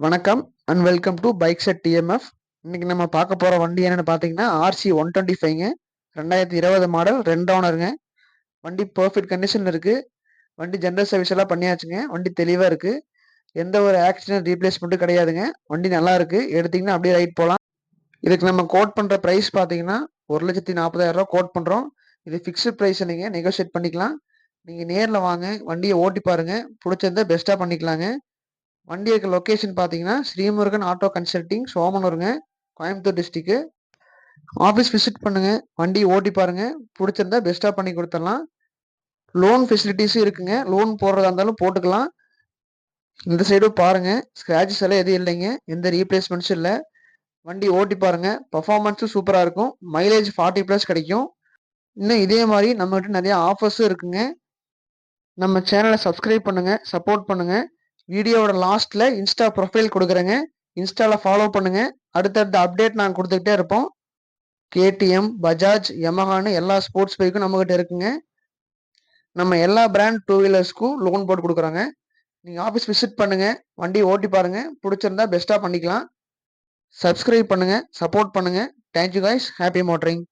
வணக்கம் and welcome to bike set TMF. இன்னைக்கு நம்ம பார்க்க போகிற வண்டி என்னென்னு பார்த்தீங்கன்னா RC 125ங்க. 2020 மாடல், 2 ஓனருங்க. வண்டி பர்ஃபெக்ட் கண்டிஷனில் இருக்குது. வண்டி ஜென்ரல் சர்வீஸ் எல்லாம் பண்ணியாச்சுங்க. வண்டி தெளிவாக இருக்குது. எந்த ஒரு ஆக்சிடென்ட் ரீப்ளேஸ்மெண்ட்டும் கிடையாதுங்க. வண்டி நல்லா இருக்குது. எடுத்திங்கன்னா அப்படியே ரைட் போகலாம். இதுக்கு நம்ம கோட் பண்ணுற ப்ரைஸ் பார்த்தீங்கன்னா 1,40,000 கோட் பண்ணுறோம். இது ஃபிக்ஸ்டு ப்ரைஸ் இல்லைங்க, நெகோஷியேட் பண்ணிக்கலாம். நீங்கள் நேரில் வாங்க, வண்டியை ஓட்டி பாருங்கள். பிடிச்சிருந்தா பெஸ்ட்டாக பண்ணிக்கலாங்க. வண்டி இருக்க லொக்கேஷன் பார்த்தீங்கன்னா ஸ்ரீமுருகன் ஆட்டோ கன்சல்டிங், சோமனூருங்க, கோயம்புத்தூர் டிஸ்ட்ரிக்ட். ஆஃபீஸ் விசிட் பண்ணுங்க, வண்டி ஓட்டி பாருங்க. பிடிச்சிருந்தா பெஸ்ட்டாக பண்ணி கொடுத்துடலாம். லோன் ஃபெசிலிட்டிஸும் இருக்குங்க. லோன் போடுறதா இருந்தாலும் போட்டுக்கலாம். இந்த சைடும் பாருங்க, ஸ்க்ராச்சஸ் எல்லாம் எதுவும் இல்லைங்க. எந்த ரீப்ளேஸ்மெண்ட்ஸும் இல்லை. வண்டி ஓட்டி பாருங்க. பர்ஃபார்மன்ஸும் சூப்பராக இருக்கும். மைலேஜ் 40+ கிடைக்கும். இன்னும் இதே மாதிரி நம்மகிட்ட நிறைய ஆஃபர்ஸும் இருக்குங்க. நம்ம சேனலை சப்ஸ்கிரைப் பண்ணுங்க, சப்போர்ட் பண்ணுங்க. வீடியோவோட லாஸ்ட்ல இன்ஸ்டா ப்ரொஃபைல் கொடுக்குறேங்க. இன்ஸ்டால ஃபாலோ பண்ணுங்க. அடுத்தடுத்த அப்டேட் நாங்கள் கொடுத்துக்கிட்டே இருப்போம். KTM, பஜாஜ், யமஹான்னு எல்லா ஸ்போர்ட்ஸ் பைக்கும் நம்மகிட்ட இருக்குங்க. நம்ம எல்லா பிராண்ட் டூ வீலர்ஸ்க்கும் லோன் போட்டு கொடுக்குறோங்க. நீங்கள் ஆஃபீஸ் விசிட் பண்ணுங்க, வண்டி ஓட்டி பாருங்க. பிடிச்சிருந்தா பெஸ்ட்டாக பண்ணிக்கலாம். சப்ஸ்கிரைப் பண்ணுங்க, சப்போர்ட் பண்ணுங்க. Thank you guys. Happy motoring.